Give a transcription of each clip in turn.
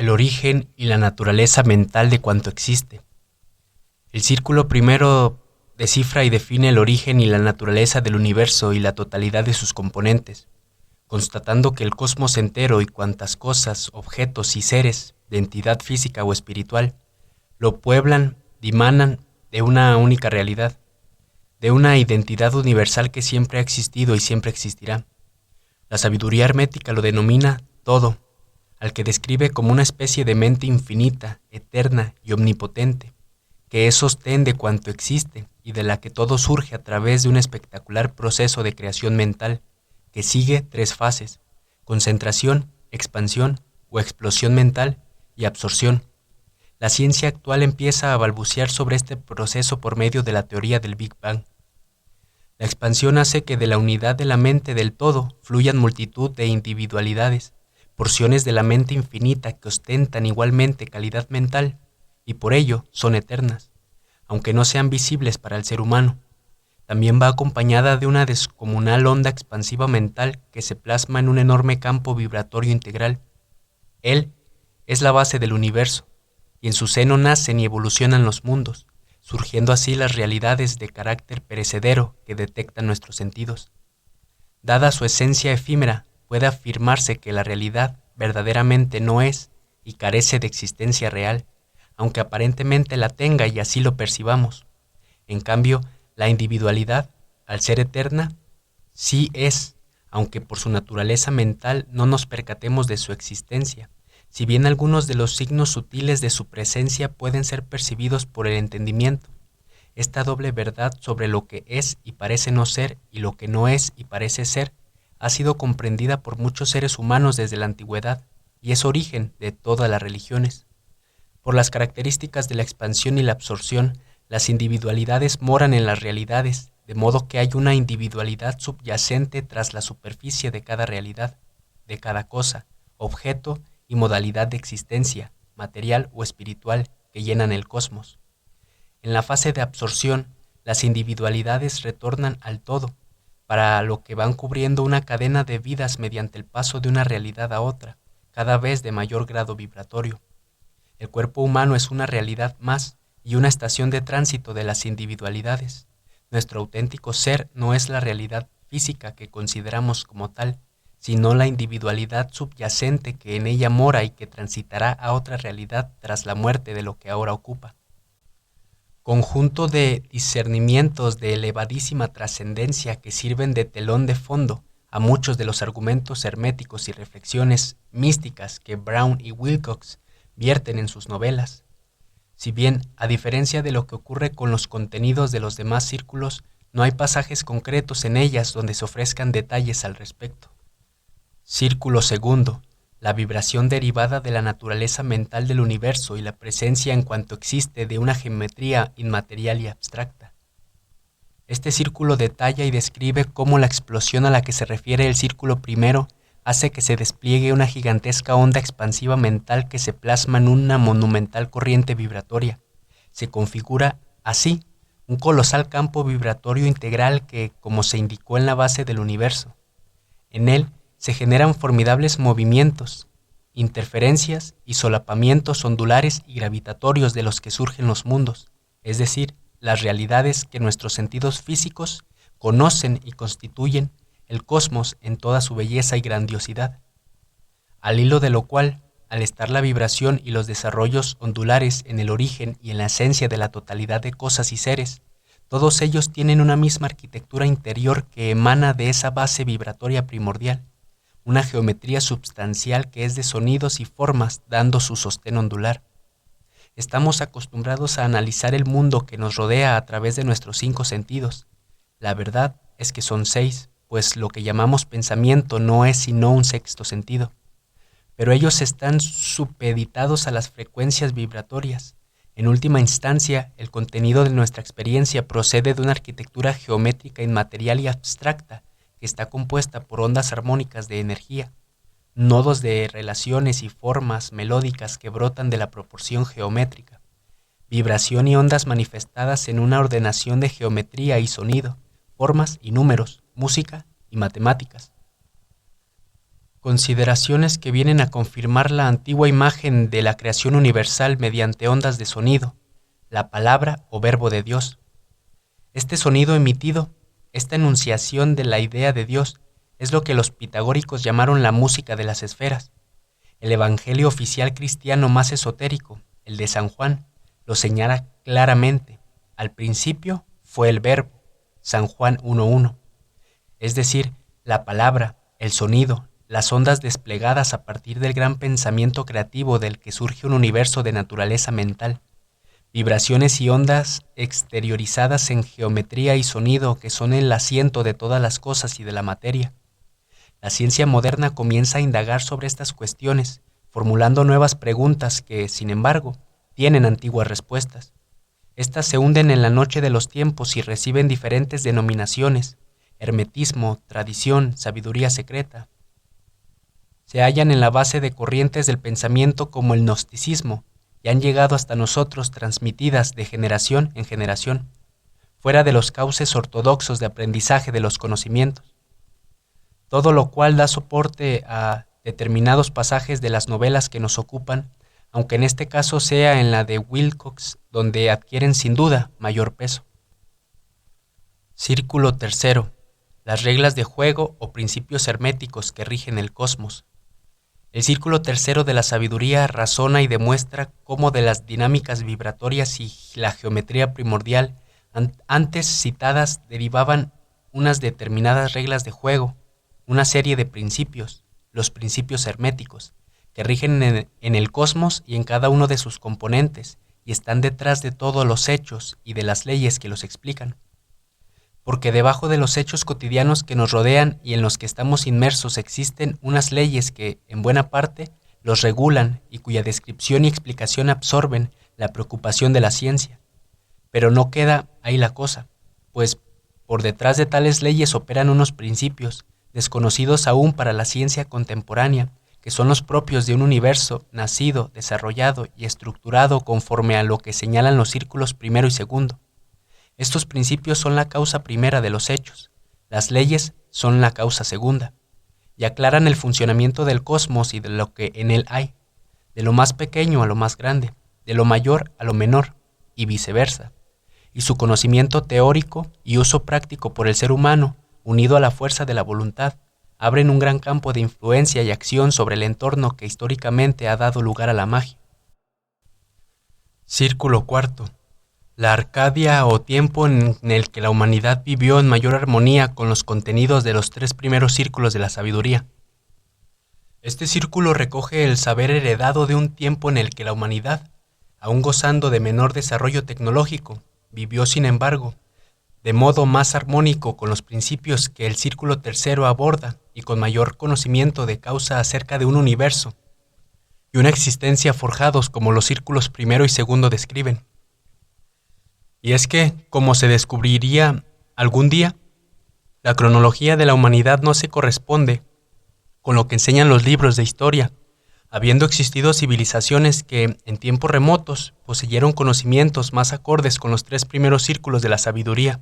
el origen y la naturaleza mental de cuanto existe. El círculo primero descifra y define el origen y la naturaleza del universo y la totalidad de sus componentes, constatando que el cosmos entero y cuantas cosas, objetos y seres de entidad física o espiritual lo pueblan, dimanan de una única realidad, de una identidad universal que siempre ha existido y siempre existirá. La sabiduría hermética lo denomina todo, al que describe como una especie de mente infinita, eterna y omnipotente, que es sostén de cuanto existe y de la que todo surge a través de un espectacular proceso de creación mental que sigue 3 fases: concentración, expansión o explosión mental y absorción. La ciencia actual empieza a balbucear sobre este proceso por medio de la teoría del Big Bang. La expansión hace que de la unidad de la mente del todo fluyan multitud de individualidades, porciones de la mente infinita que ostentan igualmente calidad mental y por ello son eternas, aunque no sean visibles para el ser humano. También va acompañada de una descomunal onda expansiva mental que se plasma en un enorme campo vibratorio integral. Él es la base del universo, y en su seno nacen y evolucionan los mundos, surgiendo así las realidades de carácter perecedero que detectan nuestros sentidos. Dada su esencia efímera, puede afirmarse que la realidad verdaderamente no es y carece de existencia real, aunque aparentemente la tenga y así lo percibamos. En cambio, la individualidad, al ser eterna, sí es, aunque por su naturaleza mental no nos percatemos de su existencia, si bien algunos de los signos sutiles de su presencia pueden ser percibidos por el entendimiento. Esta doble verdad sobre lo que es y parece no ser y lo que no es y parece ser ha sido comprendida por muchos seres humanos desde la antigüedad y es origen de todas las religiones. Por las características de la expansión y la absorción, las individualidades moran en las realidades, de modo que hay una individualidad subyacente tras la superficie de cada realidad, de cada cosa, objeto y modalidad de existencia, material o espiritual, que llenan el cosmos. En la fase de absorción, las individualidades retornan al todo, para lo que van cubriendo una cadena de vidas mediante el paso de una realidad a otra, cada vez de mayor grado vibratorio. El cuerpo humano es una realidad más y una estación de tránsito de las individualidades. Nuestro auténtico ser no es la realidad física que consideramos como tal, sino la individualidad subyacente que en ella mora y que transitará a otra realidad tras la muerte de lo que ahora ocupa. Conjunto de discernimientos de elevadísima trascendencia que sirven de telón de fondo a muchos de los argumentos herméticos y reflexiones místicas que Brown y Wilcox vierten en sus novelas. Si bien, a diferencia de lo que ocurre con los contenidos de los demás círculos, no hay pasajes concretos en ellas donde se ofrezcan detalles al respecto. Círculo segundo: la vibración derivada de la naturaleza mental del universo y la presencia en cuanto existe de una geometría inmaterial y abstracta. Este círculo detalla y describe cómo la explosión a la que se refiere el círculo primero hace que se despliegue una gigantesca onda expansiva mental que se plasma en una monumental corriente vibratoria. Se configura así un colosal campo vibratorio integral que, como se indicó en la base del universo, en él se generan formidables movimientos, interferencias y solapamientos ondulares y gravitatorios de los que surgen los mundos, es decir, las realidades que nuestros sentidos físicos conocen y constituyen el cosmos en toda su belleza y grandiosidad. Al hilo de lo cual, al estar la vibración y los desarrollos ondulares en el origen y en la esencia de la totalidad de cosas y seres, todos ellos tienen una misma arquitectura interior que emana de esa base vibratoria primordial, una geometría substancial que es de sonidos y formas dando su sostén ondular. Estamos acostumbrados a analizar el mundo que nos rodea a través de nuestros 5 sentidos. La verdad es que son 6, pues lo que llamamos pensamiento no es sino un 6º sentido. Pero ellos están supeditados a las frecuencias vibratorias. En última instancia, el contenido de nuestra experiencia procede de una arquitectura geométrica inmaterial y abstracta, que está compuesta por ondas armónicas de energía, nodos de relaciones y formas melódicas que brotan de la proporción geométrica, vibración y ondas manifestadas en una ordenación de geometría y sonido, formas y números, música y matemáticas. consideraciones que vienen a confirmar la antigua imagen de la creación universal mediante ondas de sonido, la palabra o verbo de Dios. Este sonido emitido, esta enunciación de la idea de Dios, es lo que los pitagóricos llamaron la música de las esferas. El evangelio oficial cristiano más esotérico, el de San Juan, lo señala claramente. Al principio fue el verbo, San Juan 1:1. Es decir, la palabra, el sonido, las ondas desplegadas a partir del gran pensamiento creativo del que surge un universo de naturaleza mental, vibraciones y ondas exteriorizadas en geometría y sonido que son el asiento de todas las cosas y de la materia. La ciencia moderna comienza a indagar sobre estas cuestiones, formulando nuevas preguntas que, sin embargo, tienen antiguas respuestas. Estas se hunden en la noche de los tiempos y reciben diferentes denominaciones: hermetismo, tradición, sabiduría secreta. Se hallan en la base de corrientes del pensamiento como el gnosticismo y han llegado hasta nosotros transmitidas de generación en generación, fuera de los cauces ortodoxos de aprendizaje de los conocimientos. Todo lo cual da soporte a determinados pasajes de las novelas que nos ocupan, aunque en este caso sea en la de Wilcox, donde adquieren sin duda mayor peso. Círculo tercero. Las reglas de juego o principios herméticos que rigen el cosmos. El círculo tercero de la sabiduría razona y demuestra cómo de las dinámicas vibratorias y la geometría primordial antes citadas derivaban unas determinadas reglas de juego, una serie de principios, los principios herméticos, que rigen en el cosmos y en cada uno de sus componentes y están detrás de todos los hechos y de las leyes que los explican. Porque debajo de los hechos cotidianos que nos rodean y en los que estamos inmersos existen unas leyes que, en buena parte, los regulan y cuya descripción y explicación absorben la preocupación de la ciencia. Pero no queda ahí la cosa, pues por detrás de tales leyes operan unos principios, desconocidos aún para la ciencia contemporánea, que son los propios de un universo nacido, desarrollado y estructurado conforme a lo que señalan los círculos primero y segundo. Estos principios son la causa primera de los hechos, las leyes son la causa segunda, y aclaran el funcionamiento del cosmos y de lo que en él hay, de lo más pequeño a lo más grande, de lo mayor a lo menor, y viceversa, y su conocimiento teórico y uso práctico por el ser humano, unido a la fuerza de la voluntad, abren un gran campo de influencia y acción sobre el entorno que históricamente ha dado lugar a la magia. Círculo cuarto. La Arcadia o tiempo en el que la humanidad vivió en mayor armonía con los contenidos de los tres primeros círculos de la sabiduría. Este círculo recoge el saber heredado de un tiempo en el que la humanidad, aun gozando de menor desarrollo tecnológico, vivió sin embargo de modo más armónico con los principios que el círculo tercero aborda y con mayor conocimiento de causa acerca de un universo y una existencia forjados como los círculos primero y segundo describen. Y es que, como se descubriría algún día, la cronología de la humanidad no se corresponde con lo que enseñan los libros de historia, habiendo existido civilizaciones que, en tiempos remotos, poseyeron conocimientos más acordes con los tres primeros círculos de la sabiduría,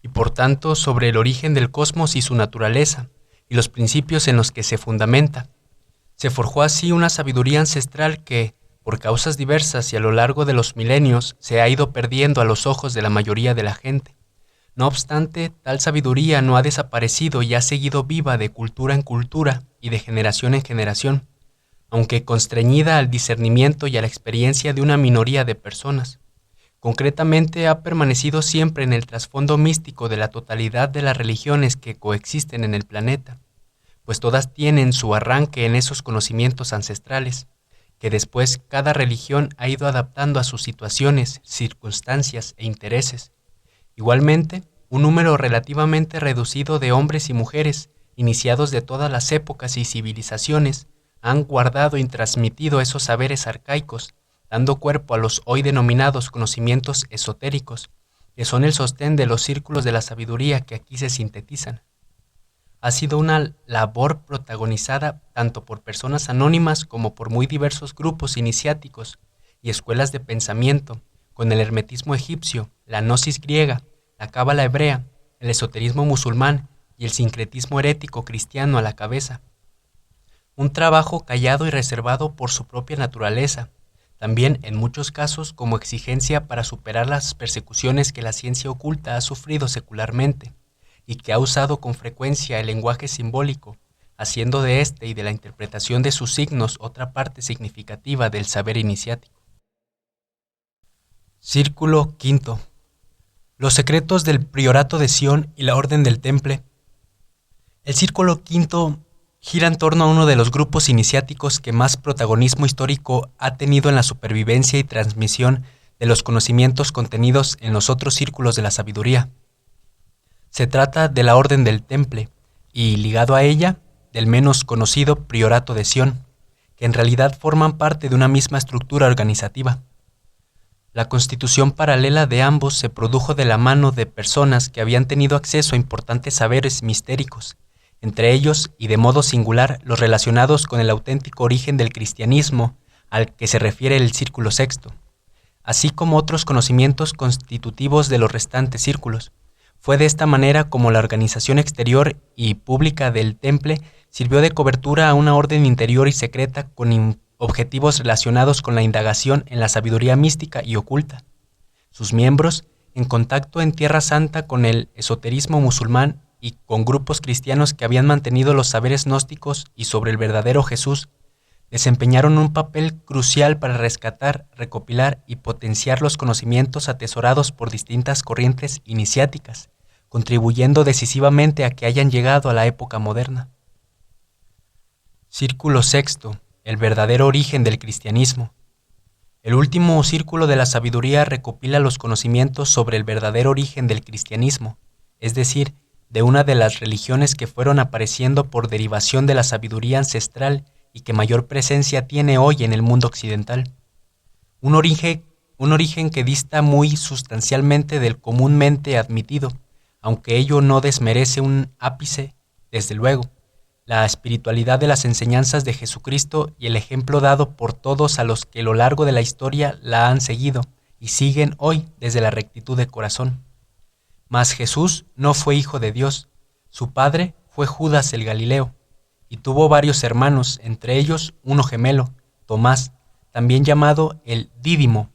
y por tanto sobre el origen del cosmos y su naturaleza, y los principios en los que se fundamenta. Se forjó así una sabiduría ancestral que, por causas diversas y a lo largo de los milenios, se ha ido perdiendo a los ojos de la mayoría de la gente. No obstante, tal sabiduría no ha desaparecido y ha seguido viva de cultura en cultura y de generación en generación, aunque constreñida al discernimiento y a la experiencia de una minoría de personas. Concretamente, ha permanecido siempre en el trasfondo místico de la totalidad de las religiones que coexisten en el planeta, pues todas tienen su arranque en esos conocimientos ancestrales, que después cada religión ha ido adaptando a sus situaciones, circunstancias e intereses. Igualmente, un número relativamente reducido de hombres y mujeres, iniciados de todas las épocas y civilizaciones, han guardado y transmitido esos saberes arcaicos, dando cuerpo a los hoy denominados conocimientos esotéricos, que son el sostén de los círculos de la sabiduría que aquí se sintetizan. Ha sido una labor protagonizada tanto por personas anónimas como por muy diversos grupos iniciáticos y escuelas de pensamiento, con el hermetismo egipcio, la gnosis griega, la cábala hebrea, el esoterismo musulmán y el sincretismo herético cristiano a la cabeza. Un trabajo callado y reservado por su propia naturaleza, también en muchos casos como exigencia para superar las persecuciones que la ciencia oculta ha sufrido secularmente, y que ha usado con frecuencia el lenguaje simbólico, haciendo de este y de la interpretación de sus signos otra parte significativa del saber iniciático. Círculo quinto. Los secretos del Priorato de Sion y la Orden del Temple. El Círculo quinto gira en torno a uno de los grupos iniciáticos que más protagonismo histórico ha tenido en la supervivencia y transmisión de los conocimientos contenidos en los otros círculos de la sabiduría. Se trata de la Orden del Temple y, ligado a ella, del menos conocido Priorato de Sion, que en realidad forman parte de una misma estructura organizativa. La constitución paralela de ambos se produjo de la mano de personas que habían tenido acceso a importantes saberes mistéricos, entre ellos, y de modo singular, los relacionados con el auténtico origen del cristianismo al que se refiere el Círculo Sexto, así como otros conocimientos constitutivos de los restantes círculos. Fue de esta manera como la organización exterior y pública del Temple sirvió de cobertura a una orden interior y secreta con objetivos relacionados con la indagación en la sabiduría mística y oculta. Sus miembros, en contacto en Tierra Santa con el esoterismo musulmán y con grupos cristianos que habían mantenido los saberes gnósticos y sobre el verdadero Jesús, desempeñaron un papel crucial para rescatar, recopilar y potenciar los conocimientos atesorados por distintas corrientes iniciáticas, contribuyendo decisivamente a que hayan llegado a la época moderna. Círculo sexto, el verdadero origen del cristianismo. El último círculo de la sabiduría recopila los conocimientos sobre el verdadero origen del cristianismo, es decir, de una de las religiones que fueron apareciendo por derivación de la sabiduría ancestral y que mayor presencia tiene hoy en el mundo occidental. Un origen que dista muy sustancialmente del comúnmente admitido, aunque ello no desmerece un ápice, desde luego, la espiritualidad de las enseñanzas de Jesucristo y el ejemplo dado por todos a los que a lo largo de la historia la han seguido y siguen hoy desde la rectitud de corazón. Mas Jesús no fue hijo de Dios, su padre fue Judas el Galileo, y tuvo varios hermanos, entre ellos uno gemelo, Tomás, también llamado el Dídimo.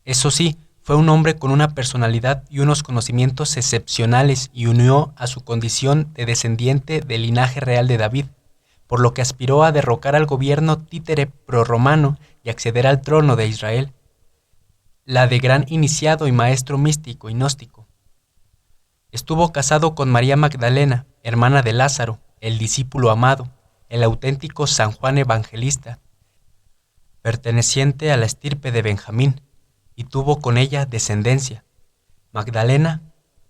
Eso sí, fue un hombre con una personalidad y unos conocimientos excepcionales y unió a su condición de descendiente del linaje real de David, por lo que aspiró a derrocar al gobierno títere prorromano y acceder al trono de Israel, la de gran iniciado y maestro místico y gnóstico. Estuvo casado con María Magdalena, hermana de Lázaro, el discípulo amado, el auténtico San Juan Evangelista, perteneciente a la estirpe de Benjamín, y tuvo con ella descendencia. Magdalena,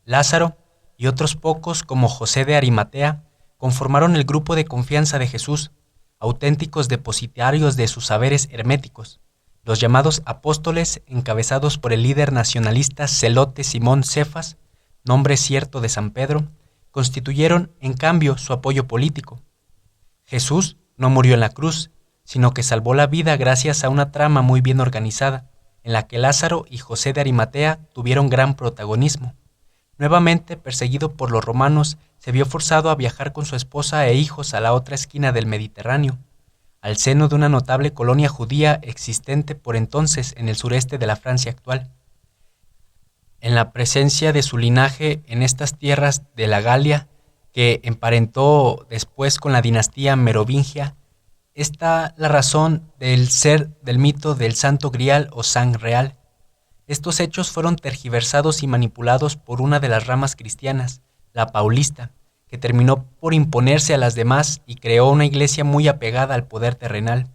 Lázaro y otros pocos como José de Arimatea conformaron el grupo de confianza de Jesús, auténticos depositarios de sus saberes herméticos, los llamados apóstoles encabezados por el líder nacionalista celote Simón Cefas, nombre cierto de San Pedro, constituyeron en cambio su apoyo político. Jesús no murió en la cruz, sino que salvó la vida gracias a una trama muy bien organizada, en la que Lázaro y José de Arimatea tuvieron gran protagonismo. Nuevamente perseguido por los romanos, se vio forzado a viajar con su esposa e hijos a la otra esquina del Mediterráneo, al seno de una notable colonia judía existente por entonces en el sureste de la Francia actual. En la presencia de su linaje en estas tierras de la Galia, que emparentó después con la dinastía merovingia, está la razón del ser del mito del Santo Grial o San Real. Estos hechos fueron tergiversados y manipulados por una de las ramas cristianas, la paulista, que terminó por imponerse a las demás y creó una iglesia muy apegada al poder terrenal.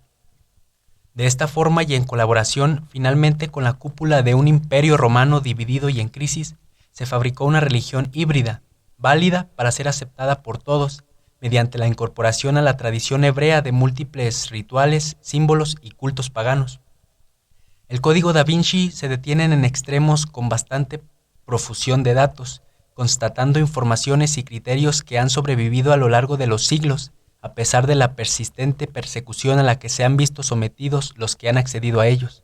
De esta forma y en colaboración finalmente con la cúpula de un imperio romano dividido y en crisis, se fabricó una religión híbrida, válida para ser aceptada por todos, mediante la incorporación a la tradición hebrea de múltiples rituales, símbolos y cultos paganos. El Código da Vinci se detiene en extremos con bastante profusión de datos, constatando informaciones y criterios que han sobrevivido a lo largo de los siglos, a pesar de la persistente persecución a la que se han visto sometidos los que han accedido a ellos.